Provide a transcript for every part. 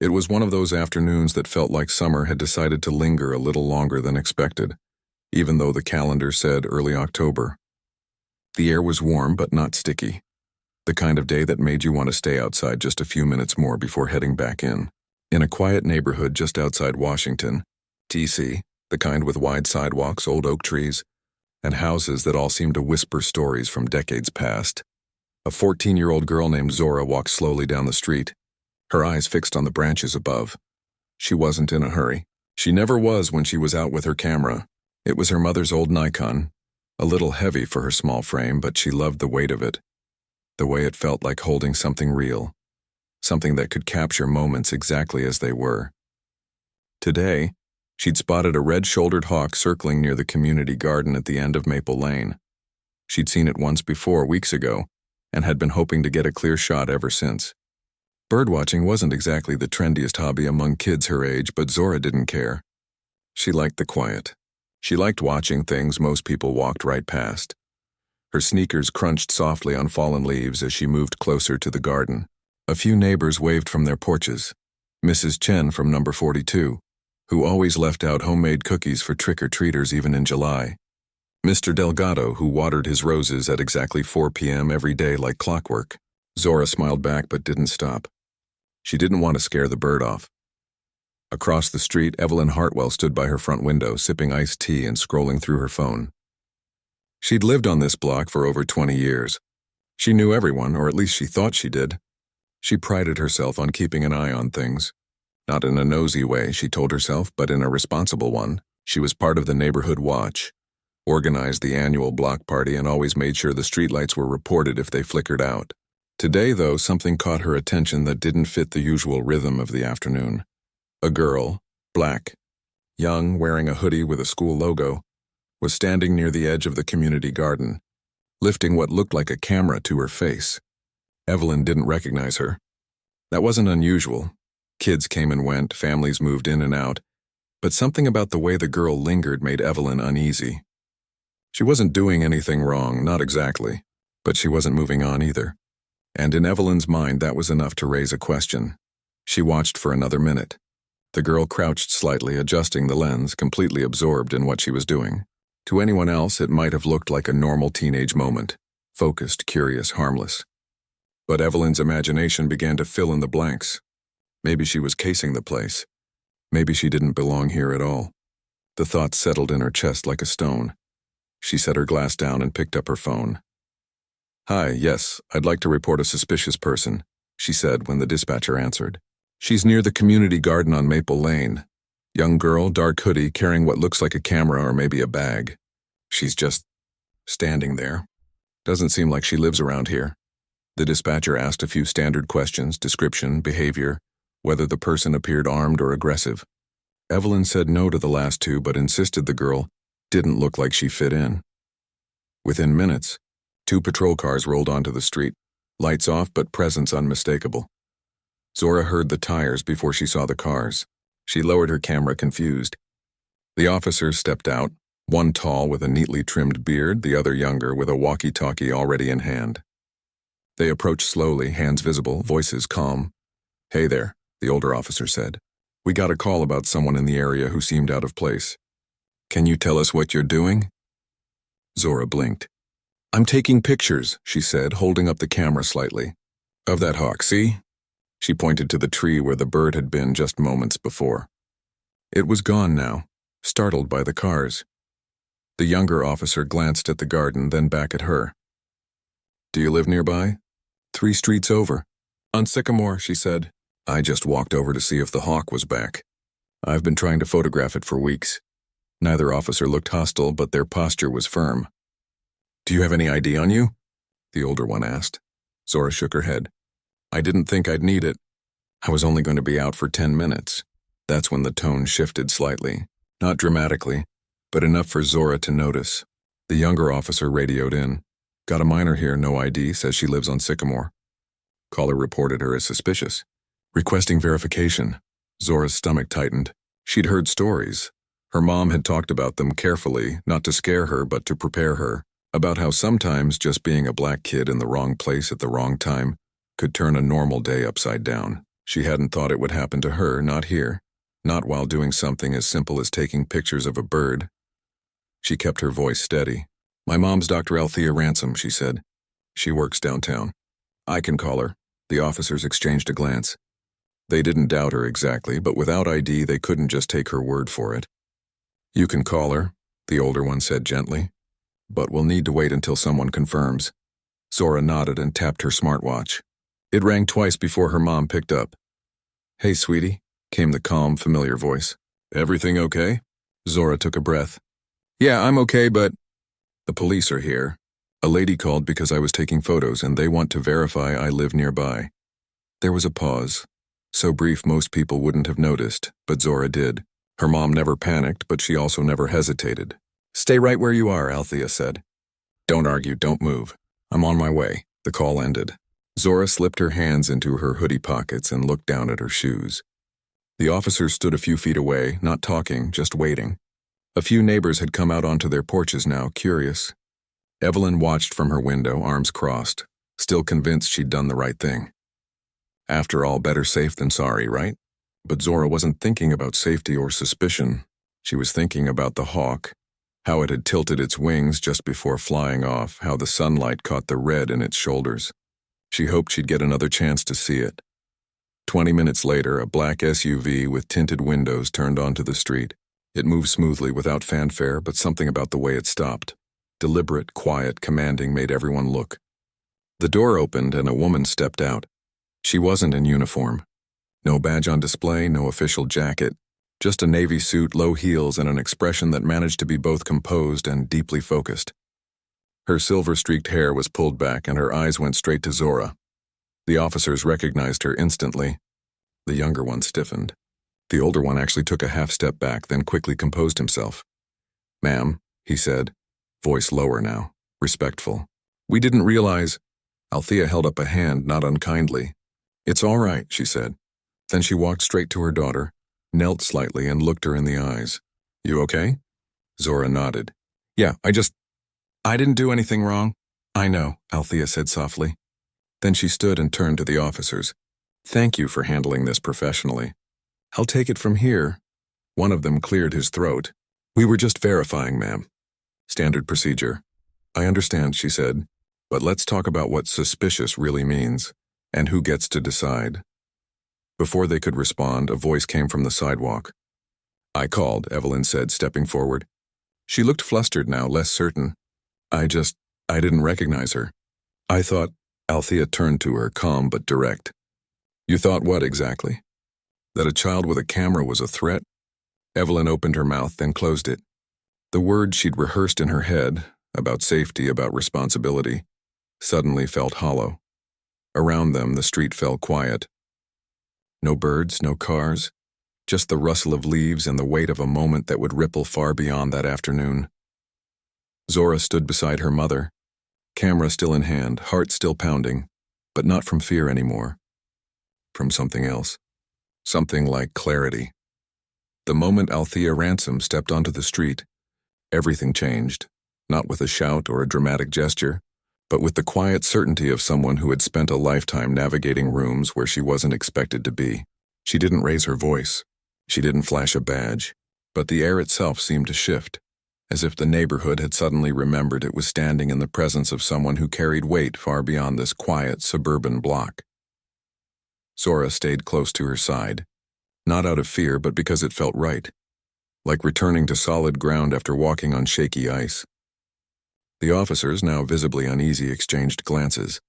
It was one of those afternoons that felt like summer had decided to linger a little longer than expected, even though the calendar said early October. The air was warm but not sticky, the kind of day that made you want to stay outside just a few minutes more before heading back in. In a quiet neighborhood just outside Washington, D.C., the kind with wide sidewalks, old oak trees, and houses that all seemed to whisper stories from decades past, a 14-year-old girl named Zora walked slowly down the street, her eyes fixed on the branches above. She wasn't in a hurry. She never was when she was out with her camera. It was her mother's old Nikon, a little heavy for her small frame, but she loved the weight of it, the way it felt like holding something real, something that could capture moments exactly as they were. Today, she'd spotted a red-shouldered hawk circling near the community garden at the end of Maple Lane. She'd seen it once before, weeks ago, and had been hoping to get a clear shot ever since. Birdwatching wasn't exactly the trendiest hobby among kids her age, but Zora didn't care. She liked the quiet. She liked watching things most people walked right past. Her sneakers crunched softly on fallen leaves as she moved closer to the garden. A few neighbors waved from their porches. Mrs. Chen from number 42, who always left out homemade cookies for trick-or-treaters even in July. Mr. Delgado, who watered his roses at exactly 4 p.m. every day like clockwork. Zora smiled back but didn't stop. She didn't want to scare the bird off. Across the street, Evelyn Hartwell stood by her front window, sipping iced tea and scrolling through her phone. She'd lived on this block for over 20 years. She knew everyone, or at least she thought she did. She prided herself on keeping an eye on things. Not in a nosy way, she told herself, but in a responsible one. She was part of the neighborhood watch, organized the annual block party, and always made sure the streetlights were reported if they flickered out. Today, though, something caught her attention that didn't fit the usual rhythm of the afternoon. A girl, black, young, wearing a hoodie with a school logo, was standing near the edge of the community garden, lifting what looked like a camera to her face. Evelyn didn't recognize her. That wasn't unusual. Kids came and went, families moved in and out, but something about the way the girl lingered made Evelyn uneasy. She wasn't doing anything wrong, not exactly, but she wasn't moving on either. And in Evelyn's mind, that was enough to raise a question. She watched for another minute. The girl crouched slightly, adjusting the lens, completely absorbed in what she was doing. To anyone else, it might have looked like a normal teenage moment, focused, curious, harmless. But Evelyn's imagination began to fill in the blanks. Maybe she was casing the place. Maybe she didn't belong here at all. The thought settled in her chest like a stone. She set her glass down and picked up her phone. "Hi, yes, I'd like to report a suspicious person," she said when the dispatcher answered. "She's near the community garden on Maple Lane. Young girl, dark hoodie, carrying what looks like a camera or maybe a bag. She's just standing there. Doesn't seem like she lives around here." The dispatcher asked a few standard questions, description, behavior, whether the person appeared armed or aggressive. Evelyn said no to the last two, but insisted the girl didn't look like she fit in. Within minutes, 2 patrol cars rolled onto the street, lights off but presence unmistakable. Zora heard the tires before she saw the cars. She lowered her camera, confused. The officers stepped out, one tall with a neatly trimmed beard, the other younger with a walkie-talkie already in hand. They approached slowly, hands visible, voices calm. "Hey there," the older officer said. "We got a call about someone in the area who seemed out of place. Can you tell us what you're doing?" Zora blinked. "I'm taking pictures," she said, holding up the camera slightly. "Of that hawk, see?" She pointed to the tree where the bird had been just moments before. It was gone now, startled by the cars. The younger officer glanced at the garden, then back at her. "Do you live nearby?" 3 streets over. "On Sycamore," she said. "I just walked over to see if the hawk was back. I've been trying to photograph it for weeks." Neither officer looked hostile, but their posture was firm. "Do you have any ID on you?" the older one asked. Zora shook her head. "I didn't think I'd need it. I was only going to be out for 10 minutes. That's when the tone shifted slightly. Not dramatically, but enough for Zora to notice. The younger officer radioed in. "Got a minor here, no ID, says she lives on Sycamore." Caller reported her as suspicious. Requesting verification. Zora's stomach tightened. She'd heard stories. Her mom had talked about them carefully, not to scare her but to prepare her, about how sometimes just being a black kid in the wrong place at the wrong time could turn a normal day upside down. She hadn't thought it would happen to her, not here, not while doing something as simple as taking pictures of a bird. She kept her voice steady. "My mom's Dr. Althea Ransom," she said. "She works downtown. I can call her." The officers exchanged a glance. They didn't doubt her exactly, but without ID they couldn't just take her word for it. "You can call her," the older one said gently, "but we'll need to wait until someone confirms." Zora nodded and tapped her smartwatch. It rang twice before her mom picked up. "Hey, sweetie," came the calm, familiar voice. "Everything okay?" Zora took a breath. "Yeah, I'm okay, but—" "The police are here. A lady called because I was taking photos and they want to verify I live nearby." There was a pause, so brief most people wouldn't have noticed, but Zora did. Her mom never panicked, but she also never hesitated. "Stay right where you are," Althea said. "Don't argue, don't move. I'm on my way." The call ended. Zora slipped her hands into her hoodie pockets and looked down at her shoes. The officers stood a few feet away, not talking, just waiting. A few neighbors had come out onto their porches now, curious. Evelyn watched from her window, arms crossed, still convinced she'd done the right thing. After all, better safe than sorry, right? But Zora wasn't thinking about safety or suspicion. She was thinking about the hawk, how it had tilted its wings just before flying off, how the sunlight caught the red in its shoulders. She hoped she'd get another chance to see it. 20 minutes later, a black SUV with tinted windows turned onto the street. It moved smoothly without fanfare, but something about the way it stopped. Deliberate, quiet, commanding made everyone look. The door opened and a woman stepped out. She wasn't in uniform. No badge on display, no official jacket, just a navy suit, low heels, and an expression that managed to be both composed and deeply focused. Her silver-streaked hair was pulled back and her eyes went straight to Zora. The officers recognized her instantly. The younger one stiffened. The older one actually took a half step back, then quickly composed himself. "Ma'am," he said, voice lower now, respectful. "We didn't realize—" Althea held up a hand, not unkindly. "It's all right," she said. Then she walked straight to her daughter, knelt slightly and looked her in the eyes. "You okay?" Zora nodded. "Yeah, I didn't do anything wrong." "I know," Althea said softly. Then she stood and turned to the officers. "Thank you for handling this professionally. I'll take it from here." One of them cleared his throat. "We were just verifying, ma'am. Standard procedure." "I understand," she said, "but let's talk about what suspicious really means, and who gets to decide." Before they could respond, a voice came from the sidewalk. "I called," Evelyn said, stepping forward. She looked flustered now, less certain. I didn't recognize her. I thought—" Althea turned to her, calm but direct. "You thought what exactly? That a child with a camera was a threat?" Evelyn opened her mouth, then closed it. The words she'd rehearsed in her head, about safety, about responsibility, suddenly felt hollow. Around them, the street fell quiet. No birds, no cars, just the rustle of leaves and the weight of a moment that would ripple far beyond that afternoon. Zora stood beside her mother, camera still in hand, heart still pounding, but not from fear anymore. From something else. Something like clarity. The moment Althea Ransom stepped onto the street, everything changed, not with a shout or a dramatic gesture, but with the quiet certainty of someone who had spent a lifetime navigating rooms where she wasn't expected to be. She didn't raise her voice. She didn't flash a badge, but the air itself seemed to shift, as if the neighborhood had suddenly remembered it was standing in the presence of someone who carried weight far beyond this quiet suburban block. Zora stayed close to her side, not out of fear but because it felt right, like returning to solid ground after walking on shaky ice. The officers, now visibly uneasy, exchanged glances.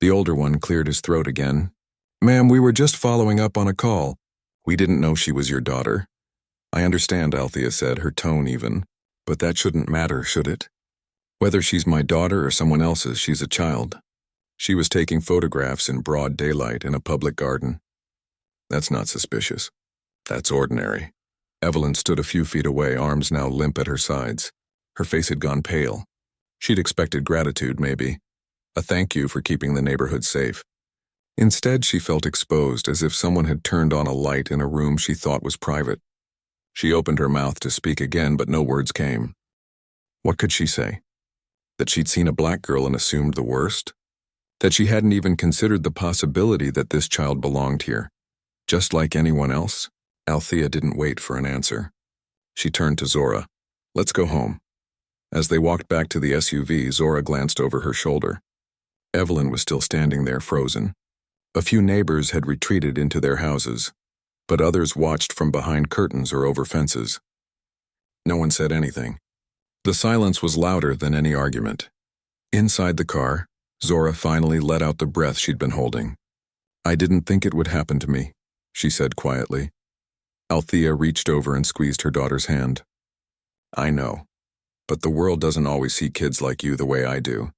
The older one cleared his throat again. "Ma'am, we were just following up on a call. We didn't know she was your daughter." "I understand," Althea said, her tone even, "but that shouldn't matter, should it? Whether she's my daughter or someone else's, she's a child. She was taking photographs in broad daylight in a public garden. That's not suspicious. That's ordinary." Evelyn stood a few feet away, arms now limp at her sides. Her face had gone pale. She'd expected gratitude, maybe. A thank you for keeping the neighborhood safe. Instead, she felt exposed, as if someone had turned on a light in a room she thought was private. She opened her mouth to speak again, but no words came. What could she say? That she'd seen a black girl and assumed the worst? That she hadn't even considered the possibility that this child belonged here? Just like anyone else? Althea didn't wait for an answer. She turned to Zora. Let's go home. As they walked back to the SUV, Zora glanced over her shoulder. Evelyn was still standing there, frozen. A few neighbors had retreated into their houses, but others watched from behind curtains or over fences. No one said anything. The silence was louder than any argument. Inside the car, Zora finally let out the breath she'd been holding. I didn't think it would happen to me, she said quietly. Althea reached over and squeezed her daughter's hand. I know, but the world doesn't always see kids like you the way I do.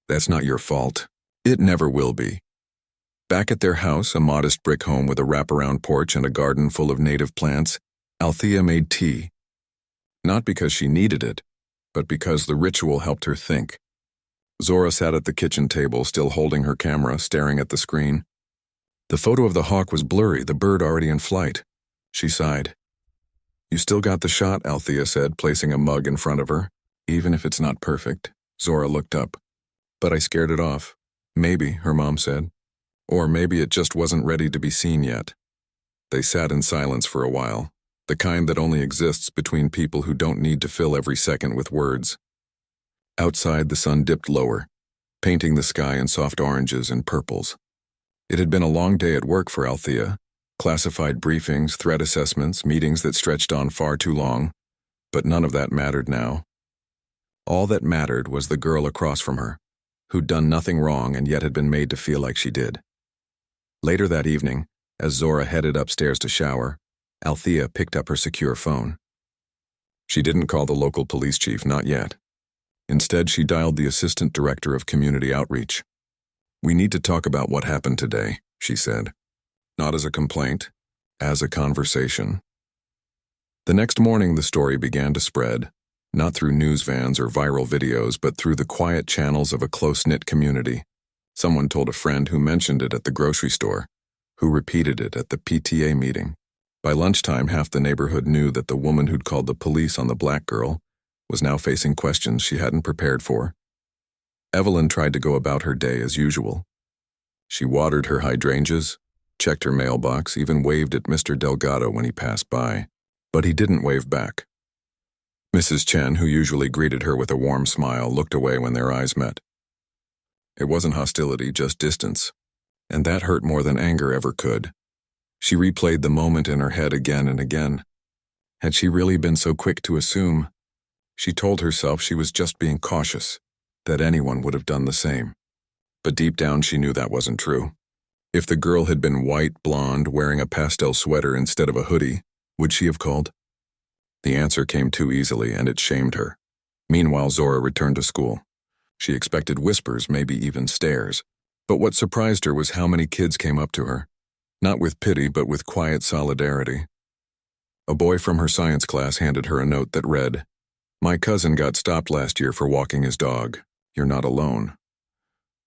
That's not your fault. It never will be. Back at their house, a modest brick home with a wraparound porch and a garden full of native plants, Althea made tea. Not because she needed it, but because the ritual helped her think. Zora sat at the kitchen table, still holding her camera, staring at the screen. The photo of the hawk was blurry, the bird already in flight. She sighed. You still got the shot, Althea said, placing a mug in front of her. Even if it's not perfect. Zora looked up. But I scared it off. Maybe, her mom said. Or maybe it just wasn't ready to be seen yet. They sat in silence for a while, the kind that only exists between people who don't need to fill every second with words. Outside, the sun dipped lower, painting the sky in soft oranges and purples. It had been a long day at work for Althea. Classified briefings, threat assessments, meetings that stretched on far too long, but none of that mattered now. All that mattered was the girl across from her, who'd done nothing wrong and yet had been made to feel like she did. Later that evening, as Zora headed upstairs to shower, Althea picked up her secure phone. She didn't call the local police chief, not yet. Instead, she dialed the assistant director of community outreach. We need to talk about what happened today, she said. Not as a complaint, as a conversation. The next morning, the story began to spread, not through news vans or viral videos, but through the quiet channels of a close-knit community. Someone told a friend who mentioned it at the grocery store, who repeated it at the PTA meeting. By lunchtime, half the neighborhood knew that the woman who'd called the police on the black girl was now facing questions she hadn't prepared for. Evelyn tried to go about her day as usual. She watered her hydrangeas, checked her mailbox, even waved at Mr. Delgado when he passed by, but he didn't wave back. Mrs. Chen, who usually greeted her with a warm smile, looked away when their eyes met. It wasn't hostility, just distance, and that hurt more than anger ever could. She replayed the moment in her head again and again. Had she really been so quick to assume? She told herself she was just being cautious, that anyone would have done the same. But deep down she knew that wasn't true. If the girl had been white, blonde, wearing a pastel sweater instead of a hoodie, would she have called? The answer came too easily, and it shamed her. Meanwhile, Zora returned to school. She expected whispers, maybe even stares. But what surprised her was how many kids came up to her. Not with pity, but with quiet solidarity. A boy from her science class handed her a note that read, My cousin got stopped last year for walking his dog. You're not alone.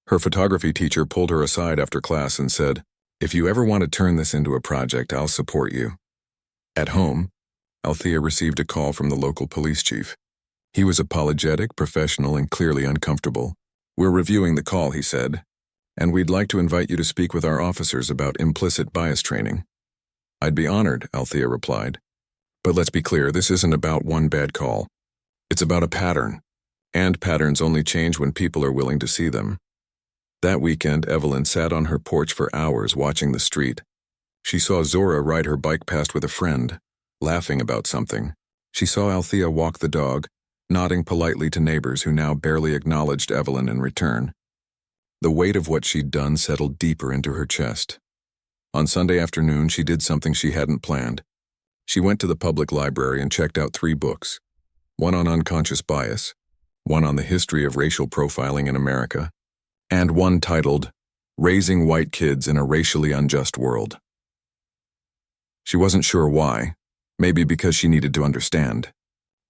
Her photography teacher pulled her aside after class and said, If you ever want to turn this into a project, I'll support you. At home, Althea received a call from the local police chief. He was apologetic, professional, and clearly uncomfortable. We're reviewing the call, he said, and we'd like to invite you to speak with our officers about implicit bias training. I'd be honored, Althea replied. But let's be clear, this isn't about one bad call. It's about a pattern, and patterns only change when people are willing to see them. That weekend, Evelyn sat on her porch for hours watching the street. She saw Zora ride her bike past with a friend, laughing about something. She saw Althea walk the dog, nodding politely to neighbors who now barely acknowledged Evelyn in return. The weight of what she'd done settled deeper into her chest. On Sunday afternoon, she did something she hadn't planned. She went to the public library and checked out 3 books, one on unconscious bias, one on the history of racial profiling in America, and one titled, Raising White Kids in a Racially Unjust World. She wasn't sure why, maybe because she needed to understand,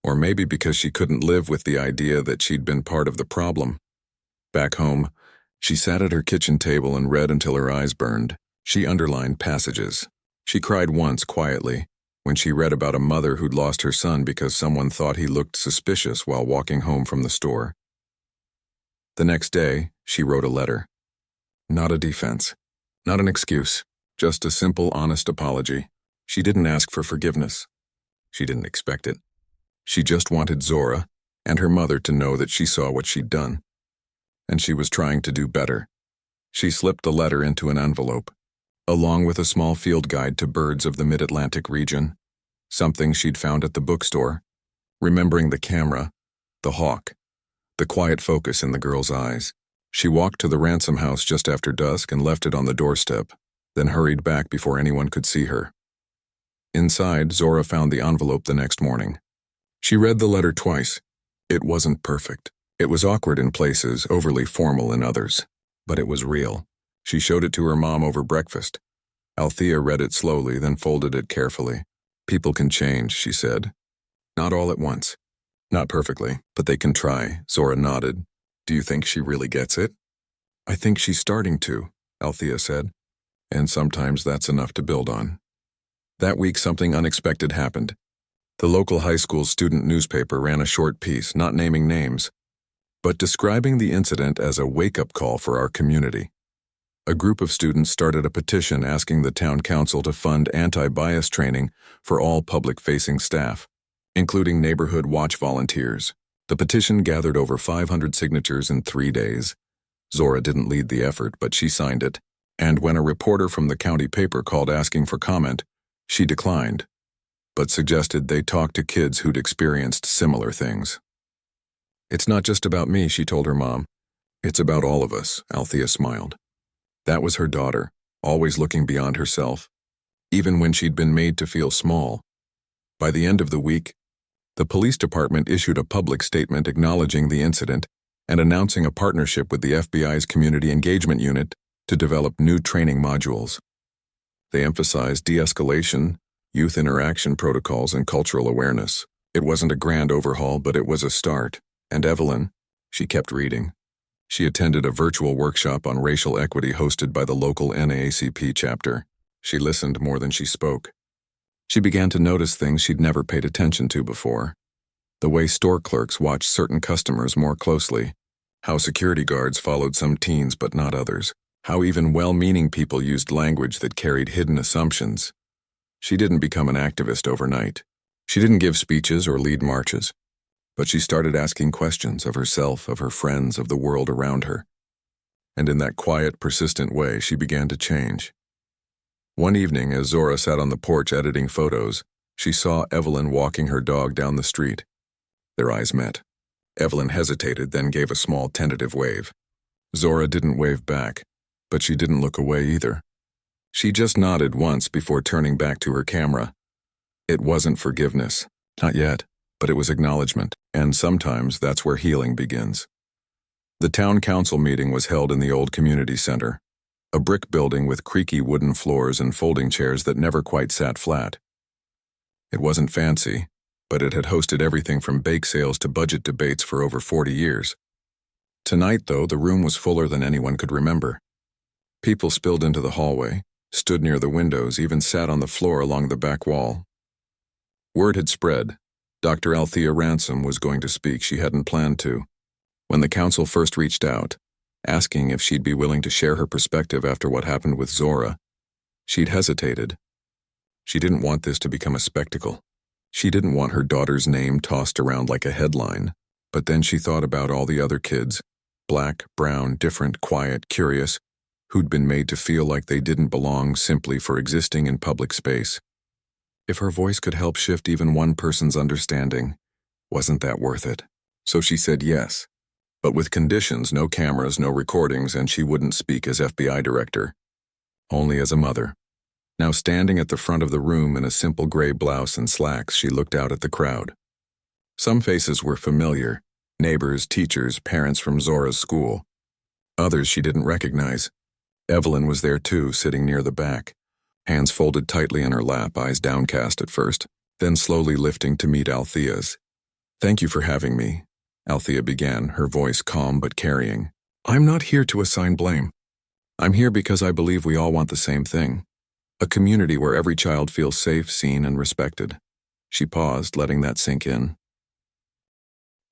or maybe because she couldn't live with the idea that she'd been part of the problem. Back home, she sat at her kitchen table and read until her eyes burned. She underlined passages. She cried once quietly, when she read about a mother who'd lost her son because someone thought he looked suspicious while walking home from the store. The next day, she wrote a letter. Not a defense, not an excuse, Just a simple, honest apology. She didn't ask for forgiveness. She didn't expect it. She just wanted Zora and her mother to know that she saw what she'd done. And she was trying to do better. She slipped the letter into an envelope, along with a small field guide to birds of the Mid-Atlantic region, something she'd found at the bookstore, remembering the camera, the hawk, the quiet focus in the girl's eyes. She walked to the ransom house just after dusk and left it on the doorstep, then hurried back before anyone could see her. Inside, Zora found the envelope the next morning. She read the letter twice. It wasn't perfect. It was awkward in places, overly formal in others. But it was real. She showed it to her mom over breakfast. Althea read it slowly, then folded it carefully. People can change, she said. Not all at once. Not perfectly, but they can try, Zora nodded. Do you think she really gets it? I think she's starting to, Althea said. And sometimes that's enough to build on. That week something unexpected happened. The local high school student newspaper ran a short piece, not naming names, but describing the incident as a wake-up call for our community. A group of students started a petition asking the town council to fund anti-bias training for all public-facing staff, including neighborhood watch volunteers. The petition gathered over 500 signatures in 3 days. Zora didn't lead the effort, but she signed it. And when a reporter from the county paper called asking for comment, she declined, but suggested they talk to kids who'd experienced similar things. It's not just about me, she told her mom. It's about all of us, Althea smiled. That was her daughter, always looking beyond herself, even when she'd been made to feel small. By the end of the week, the police department issued a public statement acknowledging the incident and announcing a partnership with the FBI's Community Engagement Unit to develop new training modules. They emphasized de-escalation, youth interaction protocols, and cultural awareness. It wasn't a grand overhaul, but it was a start. And Evelyn, she kept reading. She attended a virtual workshop on racial equity hosted by the local NAACP chapter. She listened more than she spoke. She began to notice things she'd never paid attention to before. The way store clerks watched certain customers more closely, how security guards followed some teens but not others, how even well-meaning people used language that carried hidden assumptions. She didn't become an activist overnight. She didn't give speeches or lead marches. But she started asking questions of herself, of her friends, of the world around her. And in that quiet, persistent way, she began to change. One evening, as Zora sat on the porch editing photos, she saw Evelyn walking her dog down the street. Their eyes met. Evelyn hesitated, then gave a small, tentative wave. Zora didn't wave back, but she didn't look away either. She just nodded once before turning back to her camera. It wasn't forgiveness, not yet, but it was acknowledgement, and sometimes that's where healing begins. The town council meeting was held in the old community center, a brick building with creaky wooden floors and folding chairs that never quite sat flat. It wasn't fancy, but it had hosted everything from bake sales to budget debates for over 40 years. Tonight, though, the room was fuller than anyone could remember. People spilled into the hallway, stood near the windows, even sat on the floor along the back wall. Word had spread. Dr. Althea Ransom was going to speak. She hadn't planned to. When the council first reached out, asking if she'd be willing to share her perspective after what happened with Zora, she'd hesitated. She didn't want this to become a spectacle. She didn't want her daughter's name tossed around like a headline. But then she thought about all the other kids, black, brown, different, quiet, curious, who'd been made to feel like they didn't belong simply for existing in public space. If her voice could help shift even one person's understanding, wasn't that worth it? So she said yes, but with conditions: no cameras, no recordings, and she wouldn't speak as FBI director, only as a mother. Now standing at the front of the room in a simple gray blouse and slacks, she looked out at the crowd. Some faces were familiar: neighbors, teachers, parents from Zora's school. Others she didn't recognize. Evelyn was there too, sitting near the back, hands folded tightly in her lap, eyes downcast at first, then slowly lifting to meet Althea's. "Thank you for having me," Althea began, her voice calm but carrying. "I'm not here to assign blame. I'm here because I believe we all want the same thing. A community where every child feels safe, seen, and respected." She paused, letting that sink in.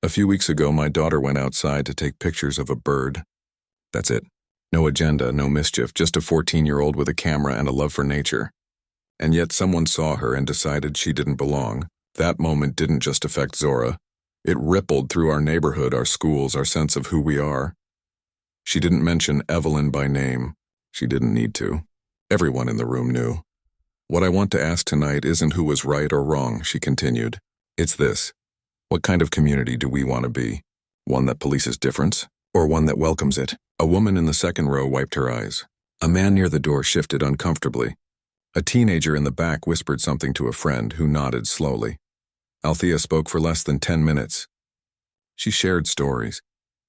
"A few weeks ago, my daughter went outside to take pictures of a bird. That's it. No agenda, no mischief, just a 14-year-old with a camera and a love for nature. And yet someone saw her and decided she didn't belong. That moment didn't just affect Zora. It rippled through our neighborhood, our schools, our sense of who we are. She didn't mention Evelyn by name. She didn't need to. Everyone in the room knew. What I want to ask tonight isn't who was right or wrong, she continued. It's this. What kind of community do we want to be? One that polices difference? Or one that welcomes it? A woman in the second row wiped her eyes. A man near the door shifted uncomfortably. A teenager in the back whispered something to a friend who nodded slowly. Althea spoke for less than 10 minutes. She shared stories,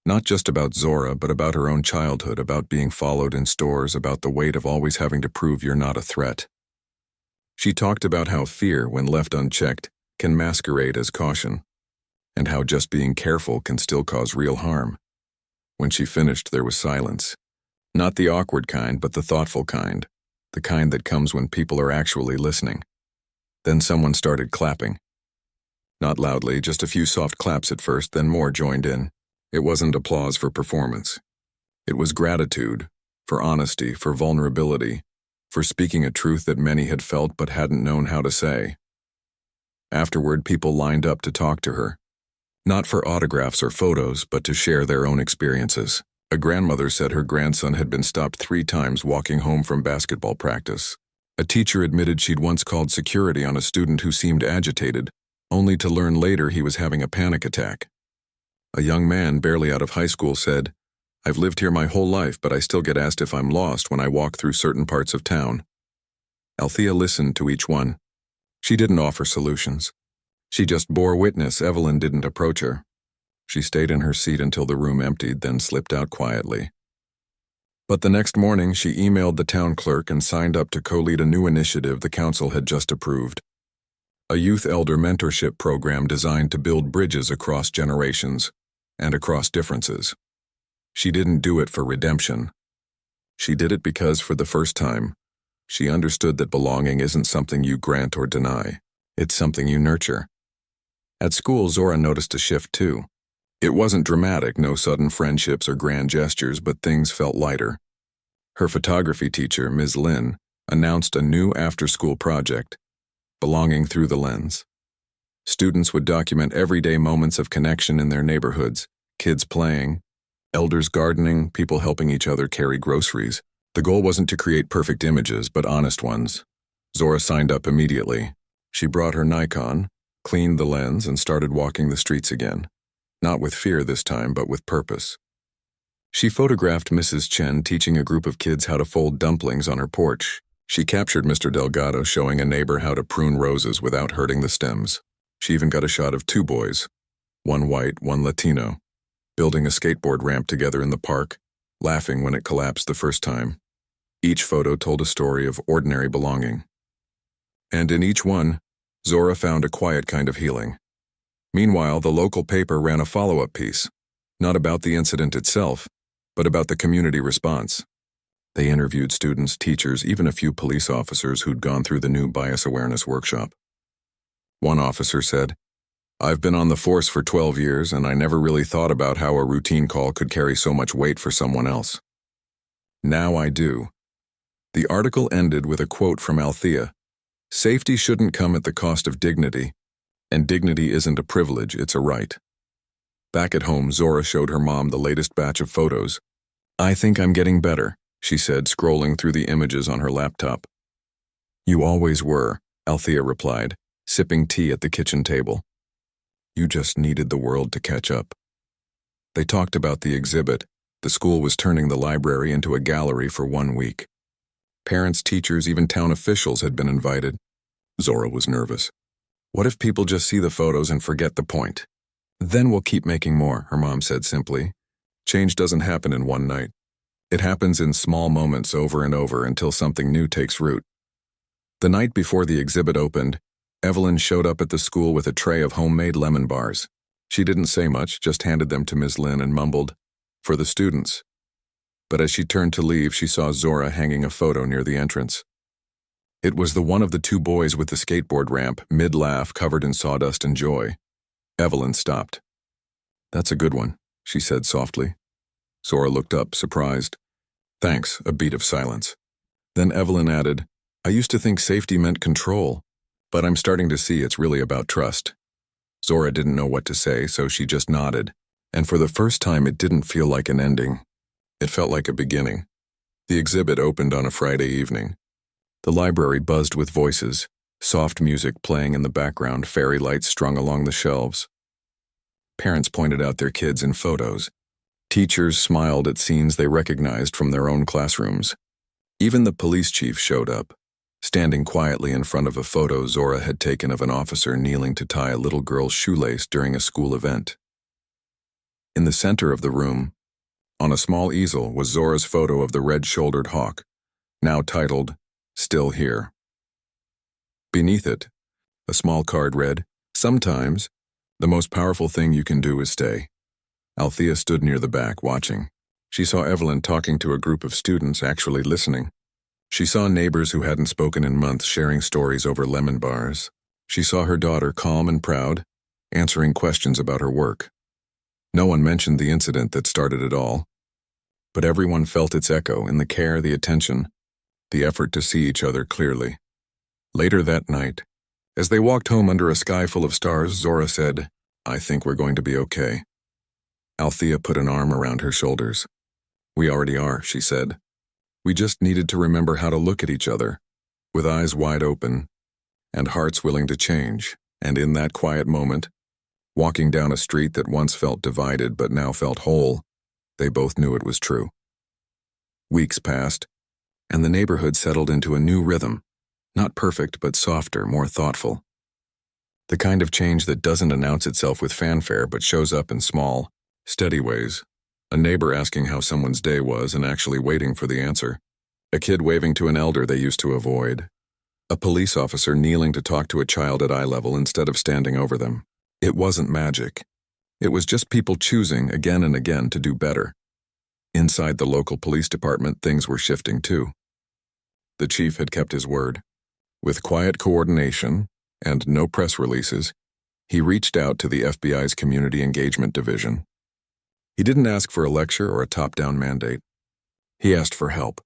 not just about Zora, but about her own childhood, about being followed in stores, about the weight of always having to prove you're not a threat. She talked about how fear, when left unchecked, can masquerade as caution, and how just being careful can still cause real harm. When she finished, there was silence. Not the awkward kind, but the thoughtful kind. The kind that comes when people are actually listening. Then someone started clapping. Not loudly, just a few soft claps at first, then more joined in. It wasn't applause for performance. It was gratitude, for honesty, for vulnerability, for speaking a truth that many had felt but hadn't known how to say. Afterward, people lined up to talk to her. Not for autographs or photos, but to share their own experiences. A grandmother said her grandson had been stopped 3 times walking home from basketball practice. A teacher admitted she'd once called security on a student who seemed agitated, only to learn later he was having a panic attack. A young man barely out of high school said, "I've lived here my whole life, but I still get asked if I'm lost when I walk through certain parts of town." Althea listened to each one. She didn't offer solutions. She just bore witness Evelyn didn't approach her. She stayed in her seat until the room emptied, then slipped out quietly. But the next morning, she emailed the town clerk and signed up to co-lead a new initiative the council had just approved. A youth elder mentorship program designed to build bridges across generations and across differences. She didn't do it for redemption. She did it because, for the first time, she understood that belonging isn't something you grant or deny. It's something you nurture. At school, Zora noticed a shift too. It wasn't dramatic, no sudden friendships or grand gestures, but things felt lighter. Her photography teacher, Ms. Lin, announced a new after-school project, Belonging Through the Lens. Students would document everyday moments of connection in their neighborhoods, kids playing, elders gardening, people helping each other carry groceries. The goal wasn't to create perfect images, but honest ones. Zora signed up immediately. She brought her Nikon, cleaned the lens, and started walking the streets again. Not with fear this time, but with purpose. She photographed Mrs. Chen teaching a group of kids how to fold dumplings on her porch. She captured Mr. Delgado showing a neighbor how to prune roses without hurting the stems. She even got a shot of 2 boys, one white, one Latino, building a skateboard ramp together in the park, laughing when it collapsed the first time. Each photo told a story of ordinary belonging. And in each one, Zora found a quiet kind of healing. Meanwhile, the local paper ran a follow-up piece, not about the incident itself, but about the community response. They interviewed students, teachers, even a few police officers who'd gone through the new bias awareness workshop. One officer said, "I've been on the force for 12 years, and I never really thought about how a routine call could carry so much weight for someone else. Now I do." The article ended with a quote from Althea. "Safety shouldn't come at the cost of dignity. And dignity isn't a privilege, it's a right." Back at home, Zora showed her mom the latest batch of photos. "I think I'm getting better," she said, scrolling through the images on her laptop. "You always were," Althea replied, sipping tea at the kitchen table. "You just needed the world to catch up." They talked about the exhibit. The school was turning the library into a gallery for 1 week. Parents, teachers, even town officials had been invited. Zora was nervous. What if people just see the photos and forget the point? "Then we'll keep making more," her mom said simply. "Change doesn't happen in one night. It happens in small moments over and over until something new takes root." The night before the exhibit opened, Evelyn showed up at the school with a tray of homemade lemon bars. She didn't say much, just handed them to Ms. Lin and mumbled, "For the students." But as she turned to leave, she saw Zora hanging a photo near the entrance. It was the one of the 2 boys with the skateboard ramp, mid-laugh, covered in sawdust and joy. Evelyn stopped. "That's a good one," she said softly. Zora looked up, surprised. Thanks, a beat of silence. Then Evelyn added, I used to think safety meant control, but I'm starting to see it's really about trust. Zora didn't know what to say, so she just nodded, and for the first time it didn't feel like an ending. It felt like a beginning. The exhibit opened on a Friday evening. The library buzzed with voices, soft music playing in the background, fairy lights strung along the shelves. Parents pointed out their kids in photos. Teachers smiled at scenes they recognized from their own classrooms. Even the police chief showed up, standing quietly in front of a photo Zora had taken of an officer kneeling to tie a little girl's shoelace during a school event. In the center of the room, on a small easel, was Zora's photo of the red-shouldered hawk, now titled, Still Here. Beneath it, a small card read, Sometimes, the most powerful thing you can do is stay. Althea stood near the back, watching. She saw Evelyn talking to a group of students, actually listening. She saw neighbors who hadn't spoken in months sharing stories over lemon bars. She saw her daughter, calm and proud, answering questions about her work. No one mentioned the incident that started it all, but everyone felt its echo in the care, the attention, the effort to see each other clearly. Later that night, as they walked home under a sky full of stars, Zora said, I think we're going to be okay. Althea put an arm around her shoulders. We already are, she said. We just needed to remember how to look at each other, with eyes wide open, and hearts willing to change, and in that quiet moment, walking down a street that once felt divided but now felt whole, they both knew it was true. Weeks passed, and the neighborhood settled into a new rhythm, not perfect but softer, more thoughtful. The kind of change that doesn't announce itself with fanfare but shows up in small, steady ways. A neighbor asking how someone's day was and actually waiting for the answer. A kid waving to an elder they used to avoid. A police officer kneeling to talk to a child at eye level instead of standing over them. It wasn't magic. It was just people choosing again and again to do better. Inside the local police department, things were shifting too. The chief had kept his word. With quiet coordination and no press releases, he reached out to the FBI's Community Engagement Division. He didn't ask for a lecture or a top-down mandate. He asked for help.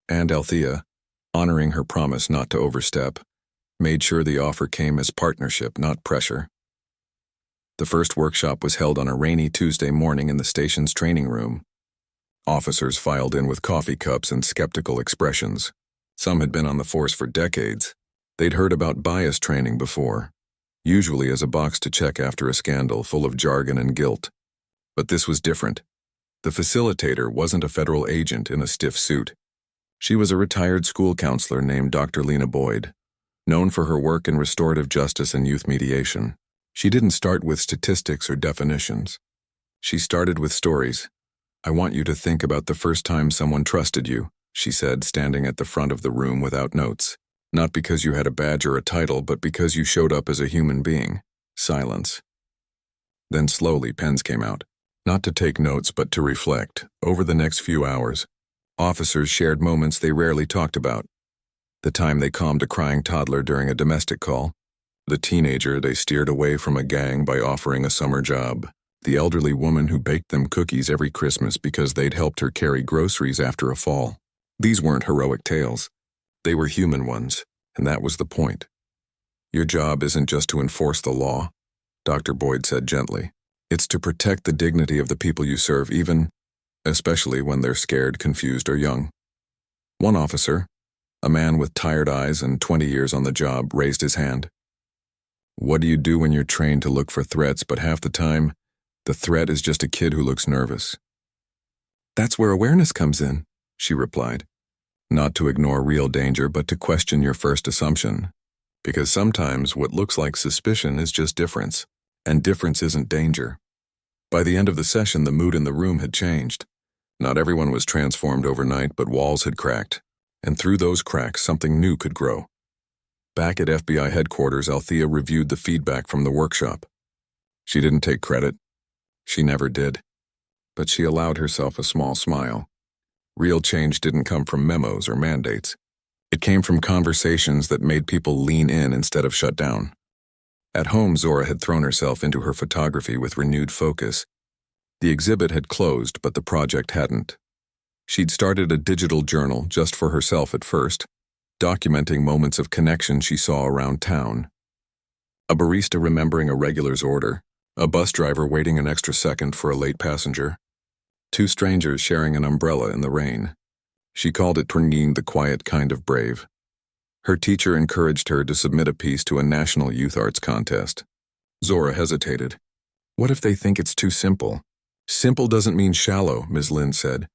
And Althea, honoring her promise not to overstep, made sure the offer came as partnership, not pressure. The first workshop was held on a rainy Tuesday morning in the station's training room. Officers filed in with coffee cups and skeptical expressions. Some had been on the force for decades. They'd heard about bias training before, usually as a box to check after a scandal full of jargon and guilt. But this was different. The facilitator wasn't a federal agent in a stiff suit. She was a retired school counselor named Dr. Lena Boyd, known for her work in restorative justice and youth mediation. She didn't start with statistics or definitions. She started with stories. I want you to think about the first time someone trusted you, she said, standing at the front of the room without notes. Not because you had a badge or a title, but because you showed up as a human being. Silence. Then slowly pens came out. Not to take notes, but to reflect. Over the next few hours, officers shared moments they rarely talked about. The time they calmed a crying toddler during a domestic call. The teenager they steered away from a gang by offering a summer job. The elderly woman who baked them cookies every Christmas because they'd helped her carry groceries after a fall. These weren't heroic tales. They were human ones, and that was the point. Your job isn't just to enforce the law, Dr. Boyd said gently. It's to protect the dignity of the people you serve, especially when they're scared, confused, or young. One officer, a man with tired eyes and 20 years on the job, raised his hand. What do you do when you're trained to look for threats, but half the time, the threat is just a kid who looks nervous? That's where awareness comes in, she replied. Not to ignore real danger, but to question your first assumption. Because sometimes what looks like suspicion is just difference. And difference isn't danger. By the end of the session, the mood in the room had changed. Not everyone was transformed overnight, but walls had cracked. And through those cracks, something new could grow. Back at FBI headquarters, Althea reviewed the feedback from the workshop. She didn't take credit. She never did. But she allowed herself a small smile. Real change didn't come from memos or mandates. It came from conversations that made people lean in instead of shut down. At home, Zora had thrown herself into her photography with renewed focus. The exhibit had closed, but the project hadn't. She'd started a digital journal just for herself at first, documenting moments of connection she saw around town. A barista remembering a regular's order, a bus driver waiting an extra second for a late passenger, two strangers sharing an umbrella in the rain. She called it turning the quiet kind of brave. Her teacher encouraged her to submit a piece to a national youth arts contest. Zora hesitated. What if they think it's too simple? Simple doesn't mean shallow, Ms. Lynn said.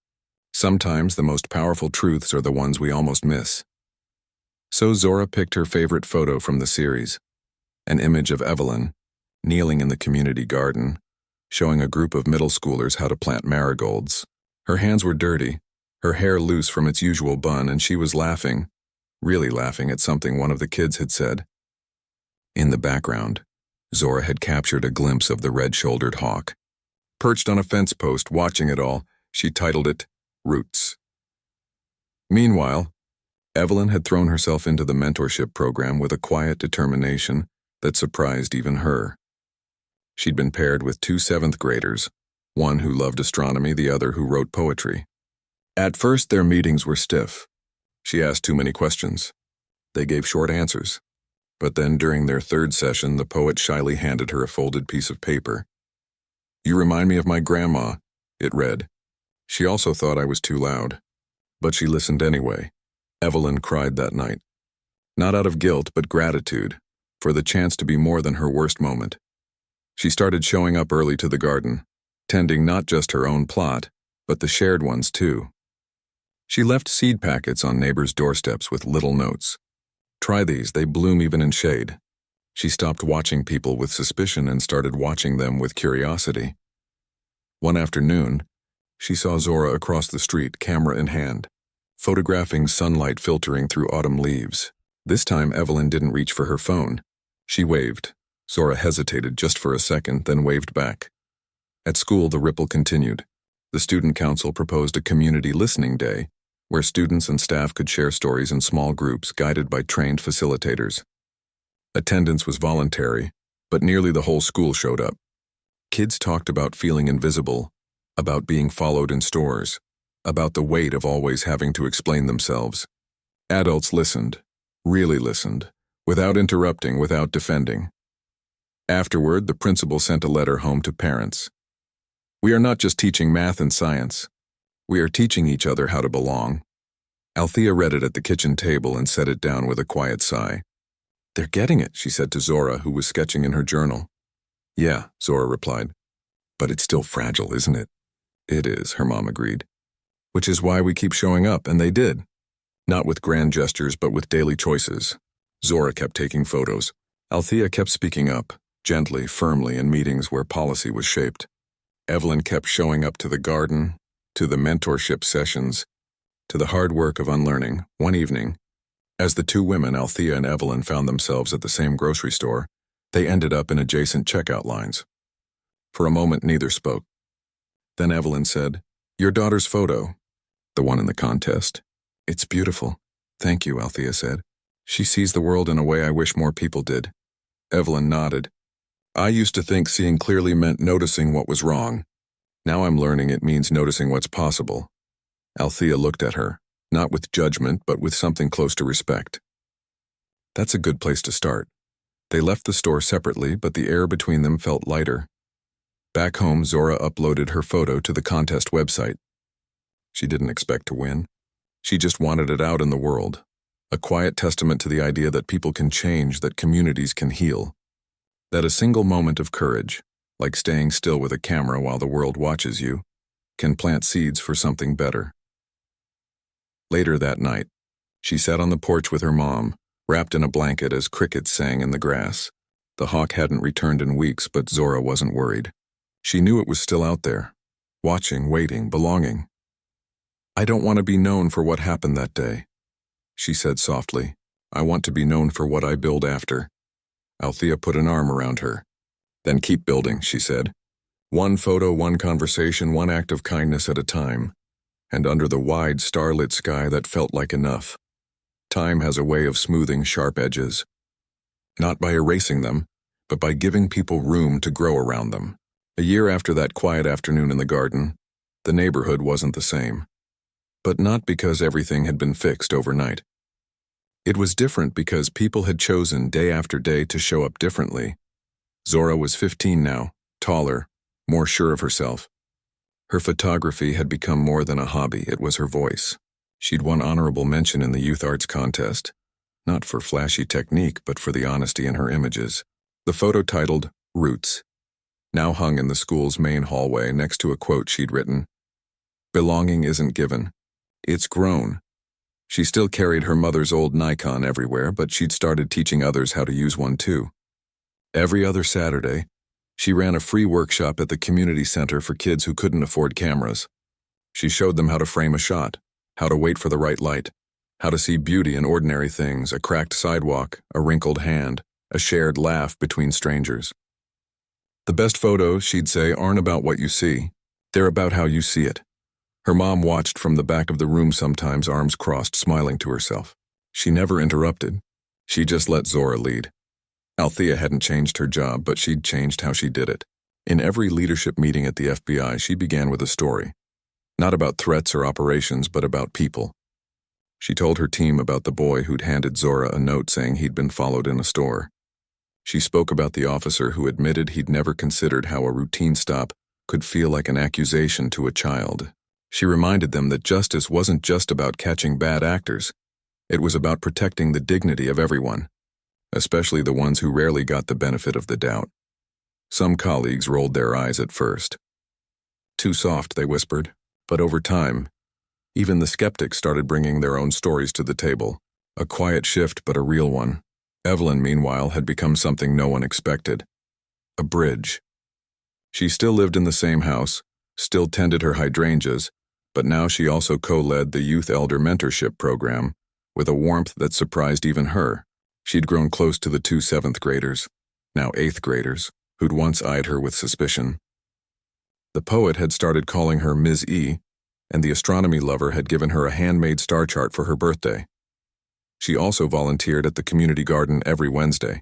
Sometimes the most powerful truths are the ones we almost miss. So Zora picked her favorite photo from the series, an image of Evelyn, kneeling in the community garden, showing a group of middle schoolers how to plant marigolds. Her hands were dirty, her hair loose from its usual bun, and she was laughing, really laughing at something one of the kids had said. In the background, Zora had captured a glimpse of the red-shouldered hawk. Perched on a fence post, watching it all, she titled it, Roots. Meanwhile, Evelyn had thrown herself into the mentorship program with a quiet determination that surprised even her. She'd been paired with two seventh graders, one who loved astronomy, the other who wrote poetry. At first, their meetings were stiff. She asked too many questions. They gave short answers. But then, during their third session, the poet shyly handed her a folded piece of paper. "You remind me of my grandma," it read. She also thought I was too loud. But she listened anyway. Evelyn cried that night. Not out of guilt, but gratitude, for the chance to be more than her worst moment. She started showing up early to the garden, tending not just her own plot, but the shared ones too. She left seed packets on neighbors' doorsteps with little notes. Try these, they bloom even in shade. She stopped watching people with suspicion and started watching them with curiosity. One afternoon, she saw Zora across the street, camera in hand, photographing sunlight filtering through autumn leaves. This time, Evelyn didn't reach for her phone. She waved. Zora hesitated just for a second, then waved back. At school, the ripple continued. The student council proposed a community listening day, where students and staff could share stories in small groups guided by trained facilitators. Attendance was voluntary, but nearly the whole school showed up. Kids talked about feeling invisible, about being followed in stores, about the weight of always having to explain themselves. Adults listened, really listened, without interrupting, without defending. Afterward, the principal sent a letter home to parents. "We are not just teaching math and science. We are teaching each other how to belong." Althea read it at the kitchen table and set it down with a quiet sigh. "They're getting it," she said to Zora, who was sketching in her journal. "Yeah," Zora replied. "But it's still fragile, isn't it?" "It is," her mom agreed. "Which is why we keep showing up," and they did. Not with grand gestures, but with daily choices. Zora kept taking photos. Althea kept speaking up, gently, firmly, in meetings where policy was shaped. Evelyn kept showing up to the garden, to the mentorship sessions, to the hard work of unlearning. One evening, as the two women, Althea and Evelyn, found themselves at the same grocery store, they ended up in adjacent checkout lines. For a moment, neither spoke. Then Evelyn said, "Your daughter's photo." "The one in the contest." "It's beautiful." "Thank you," Althea said. "She sees the world in a way I wish more people did." Evelyn nodded. "I used to think seeing clearly meant noticing what was wrong. Now I'm learning it means noticing what's possible." Althea looked at her, not with judgment, but with something close to respect. That's a good place to start. They left the store separately, but the air between them felt lighter. Back home, Zora uploaded her photo to the contest website. She didn't expect to win. She just wanted it out in the world. A quiet testament to the idea that people can change, that communities can heal. That a single moment of courage, like staying still with a camera while the world watches you, can plant seeds for something better. Later that night, she sat on the porch with her mom, wrapped in a blanket as crickets sang in the grass. The hawk hadn't returned in weeks, but Zora wasn't worried. She knew it was still out there, watching, waiting, belonging. "I don't want to be known for what happened that day," she said softly. "I want to be known for what I build after." Althea put an arm around her. "Then keep building," she said. "One photo, one conversation, one act of kindness at a time. And under the wide, starlit sky, that felt like enough. Time has a way of smoothing sharp edges. Not by erasing them, but by giving people room to grow around them." A year after that quiet afternoon in the garden, the neighborhood wasn't the same. But not because everything had been fixed overnight. It was different because people had chosen day after day to show up differently. Zora was 15 now, taller, more sure of herself. Her photography had become more than a hobby, it was her voice. She'd won honorable mention in the youth arts contest, not for flashy technique, but for the honesty in her images. The photo titled Roots now hung in the school's main hallway next to a quote she'd written. Belonging isn't given. It's grown. She still carried her mother's old Nikon everywhere, but she'd started teaching others how to use one too. Every other Saturday, she ran a free workshop at the community center for kids who couldn't afford cameras. She showed them how to frame a shot, how to wait for the right light, how to see beauty in ordinary things, a cracked sidewalk, a wrinkled hand, a shared laugh between strangers. The best photos, she'd say, aren't about what you see. They're about how you see it. Her mom watched from the back of the room sometimes, arms crossed, smiling to herself. She never interrupted. She just let Zora lead. Althea hadn't changed her job, but she'd changed how she did it. In every leadership meeting at the FBI, she began with a story. Not about threats or operations, but about people. She told her team about the boy who'd handed Zora a note saying he'd been followed in a store. She spoke about the officer who admitted he'd never considered how a routine stop could feel like an accusation to a child. She reminded them that justice wasn't just about catching bad actors. It was about protecting the dignity of everyone, especially the ones who rarely got the benefit of the doubt. Some colleagues rolled their eyes at first. Too soft, they whispered, but over time, even the skeptics started bringing their own stories to the table, a quiet shift but a real one. Evelyn, meanwhile, had become something no one expected. A bridge. She still lived in the same house, still tended her hydrangeas, but now she also co-led the Youth Elder Mentorship Program, with a warmth that surprised even her. She'd grown close to the two 7th graders, now 8th graders, who'd once eyed her with suspicion. The poet had started calling her Ms. E, and the astronomy lover had given her a handmade star chart for her birthday. She also volunteered at the community garden every Wednesday,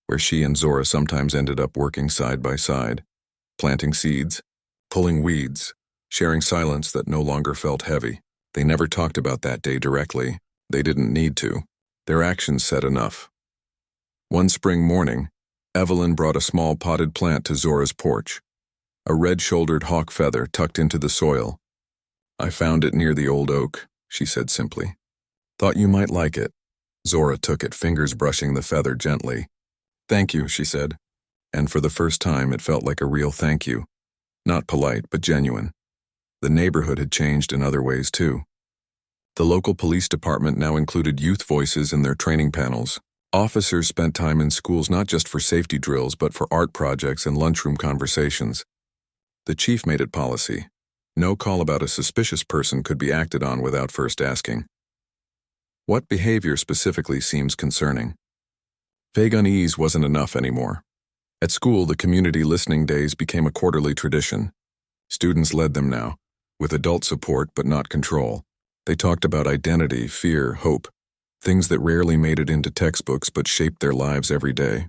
where she and Zora sometimes ended up working side by side, planting seeds, pulling weeds, sharing silence that no longer felt heavy. They never talked about that day directly. They didn't need to. Their actions said enough. One spring morning, Evelyn brought a small potted plant to Zora's porch, a red-shouldered hawk feather tucked into the soil. I found it near the old oak, she said simply. Thought you might like it. Zora took it, fingers brushing the feather gently. Thank you, she said. And for the first time, it felt like a real thank you. Not polite, but genuine. The neighborhood had changed in other ways, too. The local police department now included youth voices in their training panels. Officers spent time in schools not just for safety drills, but for art projects and lunchroom conversations. The chief made it policy. No call about a suspicious person could be acted on without first asking. What behavior specifically seems concerning? Vague unease wasn't enough anymore. At school, the community listening days became a quarterly tradition. Students led them now, with adult support but not control. They talked about identity, fear, hope, things that rarely made it into textbooks but shaped their lives every day.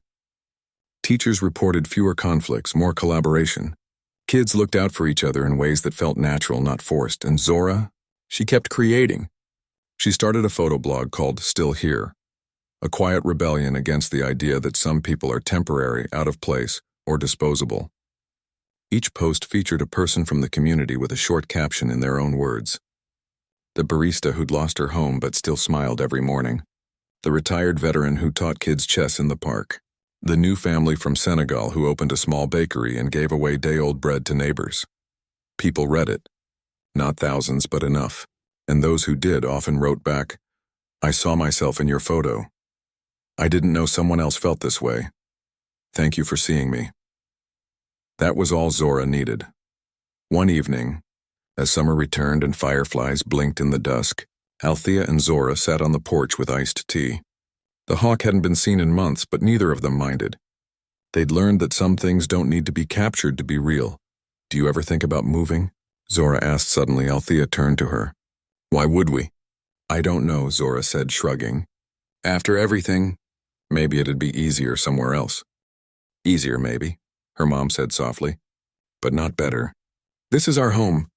Teachers reported fewer conflicts, more collaboration. Kids looked out for each other in ways that felt natural, not forced. And Zora? She kept creating. She started a photo blog called Still Here, a quiet rebellion against the idea that some people are temporary, out of place, or disposable. Each post featured a person from the community with a short caption in their own words. The barista who'd lost her home but still smiled every morning. The retired veteran who taught kids chess in the park. The new family from Senegal who opened a small bakery and gave away day-old bread to neighbors. People read it. Not thousands, but enough. And those who did often wrote back, I saw myself in your photo. I didn't know someone else felt this way. Thank you for seeing me. That was all Zora needed. One evening, as summer returned and fireflies blinked in the dusk, Althea and Zora sat on the porch with iced tea. The hawk hadn't been seen in months, but neither of them minded. They'd learned that some things don't need to be captured to be real. Do you ever think about moving? Zora asked suddenly. Althea turned to her. Why would we? I don't know, Zora said, shrugging. After everything, maybe it'd be easier somewhere else. Easier, maybe, her mom said softly, but not better. This is our home.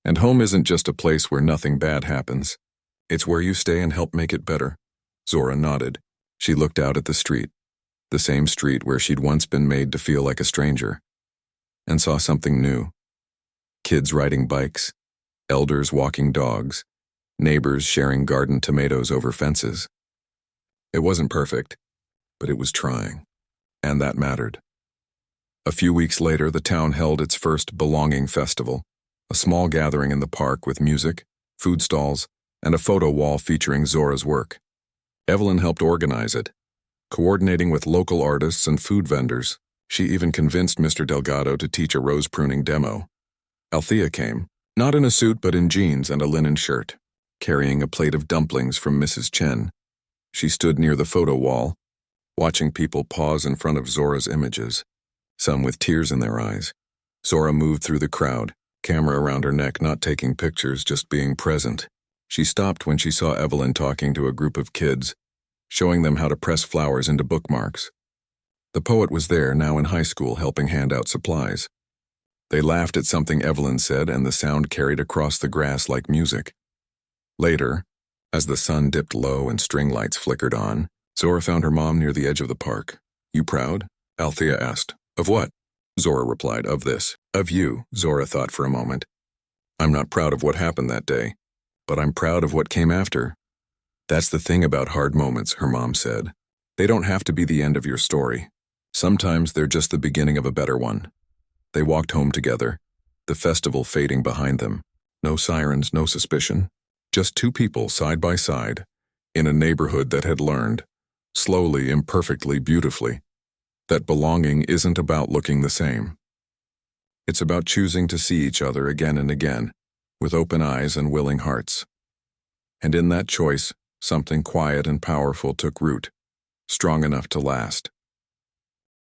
And home isn't just a place where nothing bad happens. It's where you stay and help make it better. Zora nodded. She looked out at the street, the same street where she'd once been made to feel like a stranger, and saw something new. Kids riding bikes, elders walking dogs, neighbors sharing garden tomatoes over fences. It wasn't perfect, but it was trying, and that mattered. A few weeks later, the town held its first Belonging Festival, a small gathering in the park with music, food stalls, and a photo wall featuring Zora's work. Evelyn helped organize it, coordinating with local artists and food vendors. She even convinced Mr. Delgado to teach a rose pruning demo. Althea came, not in a suit but in jeans and a linen shirt, carrying a plate of dumplings from Mrs. Chen. She stood near the photo wall, watching people pause in front of Zora's images, some with tears in their eyes. Zora moved through the crowd, camera around her neck, not taking pictures, just being present. She stopped when she saw Evelyn talking to a group of kids, showing them how to press flowers into bookmarks. The poet was there, now in high school, helping hand out supplies. They laughed at something Evelyn said, and the sound carried across the grass like music. Later, as the sun dipped low and string lights flickered on, Zora found her mom near the edge of the park. "You proud?" Althea asked. "Of what?" Zora replied. "Of this." "Of you," Zora thought for a moment. "I'm not proud of what happened that day, but I'm proud of what came after." "That's the thing about hard moments," her mom said. "They don't have to be the end of your story. Sometimes they're just the beginning of a better one." They walked home together, the festival fading behind them. No sirens, no suspicion. Just two people side by side, in a neighborhood that had learned, slowly, imperfectly, beautifully, that belonging isn't about looking the same. It's about choosing to see each other again and again, with open eyes and willing hearts. And in that choice, something quiet and powerful took root, strong enough to last.